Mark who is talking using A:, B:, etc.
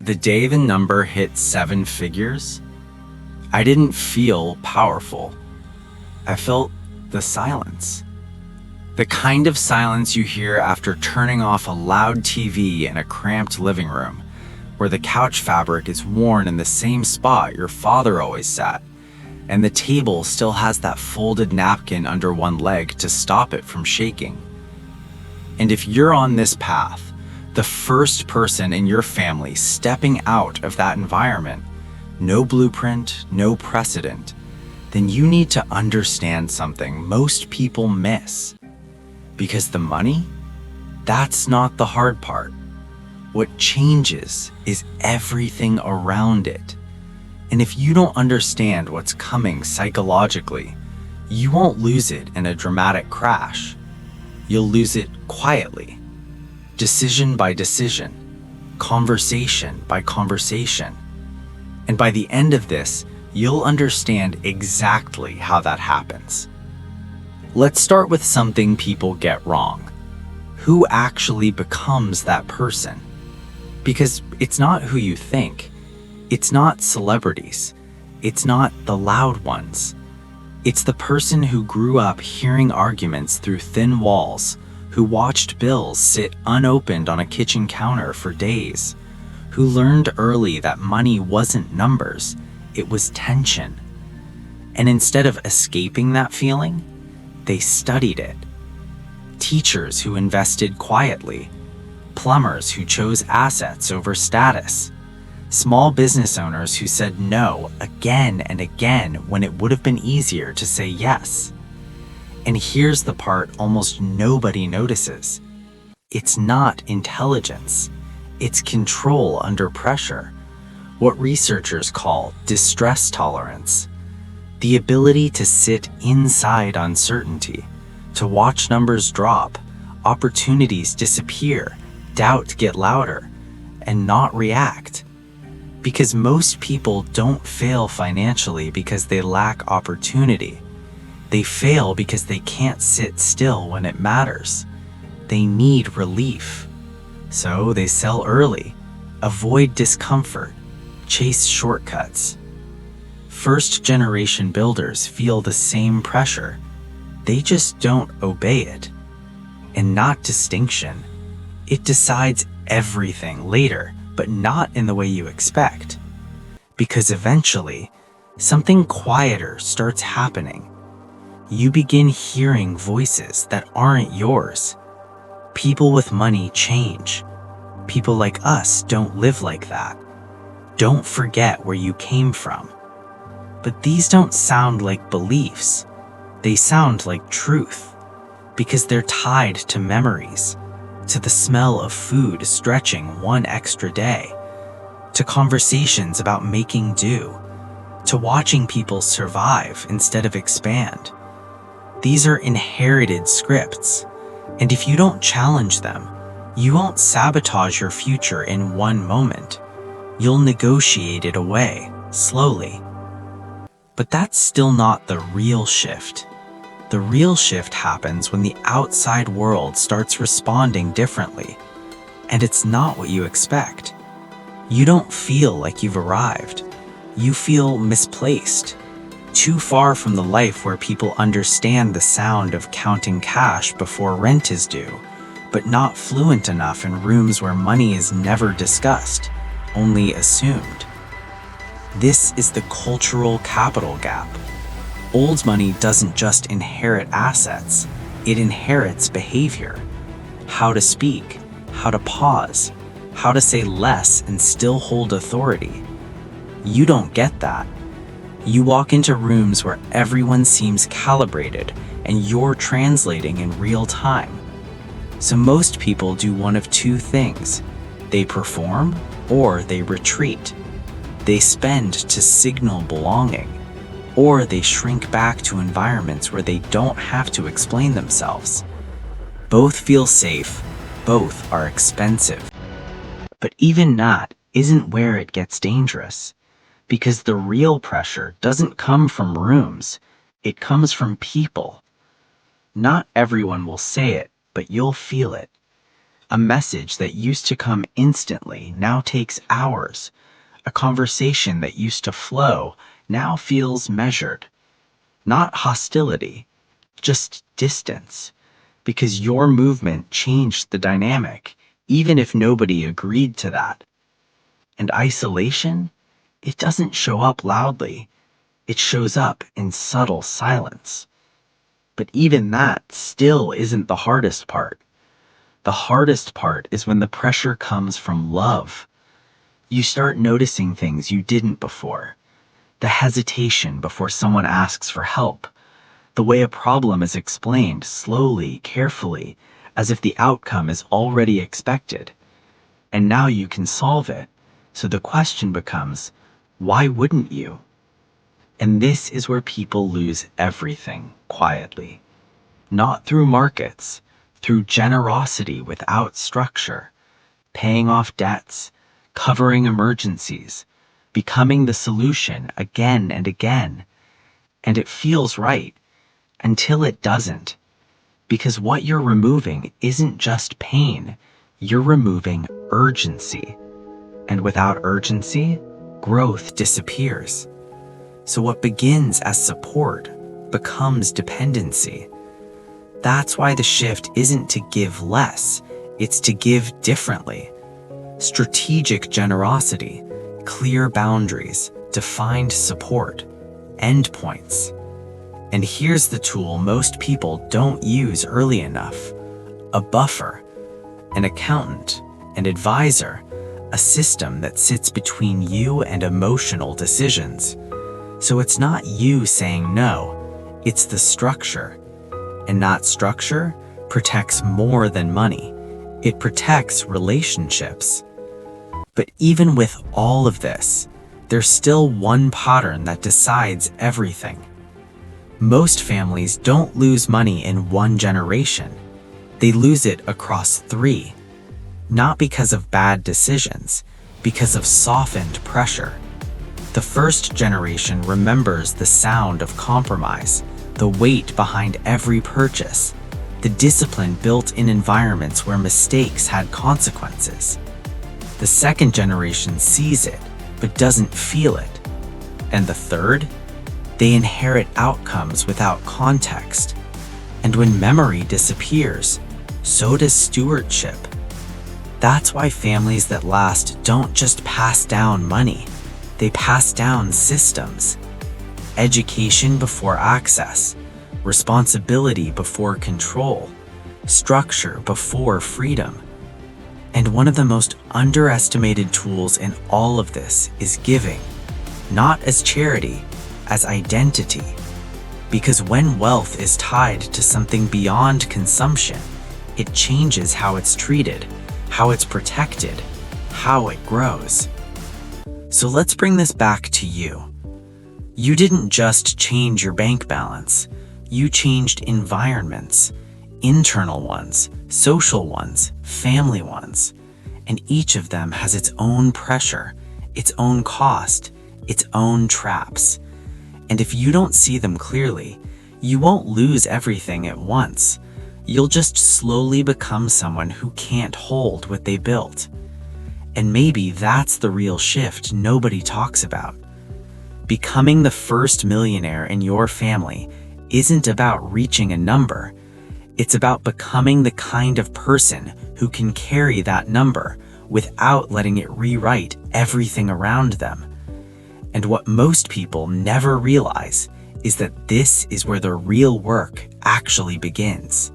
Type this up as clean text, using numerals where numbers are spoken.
A: The day the number hit 7 figures, I didn't feel powerful. I felt the silence. The kind of silence you hear after turning off a loud TV in a cramped living room, where the couch fabric is worn in the same spot your father always sat, and the table still has that folded napkin under one leg to stop it from shaking. And if you're on this path, the first person in your family stepping out of that environment, no blueprint, no precedent, then you need to understand something most people miss. Because the money, that's not the hard part. What changes is everything around it. And if you don't understand what's coming psychologically, you won't lose it in a dramatic crash. You'll lose it quietly, decision by decision, conversation by conversation. And by the end of this, you'll understand exactly how that happens. Let's start with something people get wrong. Who actually becomes that person? Because it's not who you think. It's not celebrities. It's not the loud ones. It's the person who grew up hearing arguments through thin walls, who watched bills sit unopened on a kitchen counter for days, who learned early that money wasn't numbers, it was tension. And instead of escaping that feeling, they studied it. Teachers who invested quietly, plumbers who chose assets over status, small business owners who said no again and again when it would have been easier to say yes. And here's the part almost nobody notices. It's not intelligence. It's control under pressure. What researchers call distress tolerance. The ability to sit inside uncertainty, to watch numbers drop, opportunities disappear, doubt get louder, and not react. Because most people don't fail financially because they lack opportunity. They fail because they can't sit still when it matters. They need relief. So they sell early, avoid discomfort, chase shortcuts. First-generation builders feel the same pressure. They just don't obey it. And not distinction. It decides everything later, but not in the way you expect. Because eventually, something quieter starts happening. You begin hearing voices that aren't yours. People with money change. People like us don't live like that. Don't forget where you came from. But these don't sound like beliefs. They sound like truth. Because they're tied to memories. To the smell of food stretching one extra day, to conversations about making do, to watching people survive instead of expand. These are inherited scripts, and if you don't challenge them, you won't sabotage your future in one moment. You'll negotiate it away, slowly. But that's still not the real shift. The real shift happens when the outside world starts responding differently, and it's not what you expect. You don't feel like you've arrived. You feel misplaced, too far from the life where people understand the sound of counting cash before rent is due, but not fluent enough in rooms where money is never discussed, only assumed. This is the cultural capital gap. Old money doesn't just inherit assets, it inherits behavior. How to speak, how to pause, how to say less and still hold authority. You don't get that. You walk into rooms where everyone seems calibrated and you're translating in real time. So most people do one of two things. They perform or they retreat. They spend to signal belonging, or they shrink back to environments where they don't have to explain themselves. Both feel safe, both are expensive. But even that isn't where it gets dangerous, because the real pressure doesn't come from rooms, it comes from people. Not everyone will say it, but you'll feel it. A message that used to come instantly now takes hours. A conversation that used to flow now feels measured. Not hostility, just distance. Because your movement changed the dynamic, even if nobody agreed to that. And isolation? It doesn't show up loudly. It shows up in subtle silence. But even that still isn't the hardest part. The hardest part is when the pressure comes from love. You start noticing things you didn't before. The hesitation before someone asks for help. The way a problem is explained slowly, carefully, as if the outcome is already expected. And now you can solve it. So the question becomes, why wouldn't you? And this is where people lose everything quietly. Not through markets, through generosity without structure, paying off debts, covering emergencies, becoming the solution again and again. And it feels right until it doesn't. Because what you're removing isn't just pain, you're removing urgency. And without urgency, growth disappears. So what begins as support becomes dependency. That's why the shift isn't to give less, it's to give differently. Strategic generosity, clear boundaries, defined support, endpoints. And here's the tool most people don't use early enough: a buffer, an accountant, an advisor, a system that sits between you and emotional decisions. So it's not you saying no, it's the structure. And that structure protects more than money. It protects relationships. But even with all of this, there's still one pattern that decides everything. Most families don't lose money in one generation. They lose it across 3. Not because of bad decisions, because of softened pressure. The first generation remembers the sound of compromise, the weight behind every purchase, the discipline built in environments where mistakes had consequences. The second generation sees it, but doesn't feel it. And the third? They inherit outcomes without context. And when memory disappears, so does stewardship. That's why families that last don't just pass down money, they pass down systems. Education before access, responsibility before control, structure before freedom. And one of the most underestimated tools in all of this is giving, not as charity, as identity. Because when wealth is tied to something beyond consumption, it changes how it's treated, how it's protected, how it grows. So let's bring this back to you. You didn't just change your bank balance, you changed environments, internal ones, social ones, family ones, and each of them has its own pressure, its own cost, its own traps. And if you don't see them clearly, you won't lose everything at once. You'll just slowly become someone who can't hold what they built. And maybe that's the real shift nobody talks about. Becoming the first millionaire in your family isn't about reaching a number. It's about becoming the kind of person who can carry that number without letting it rewrite everything around them. And what most people never realize is that this is where the real work actually begins.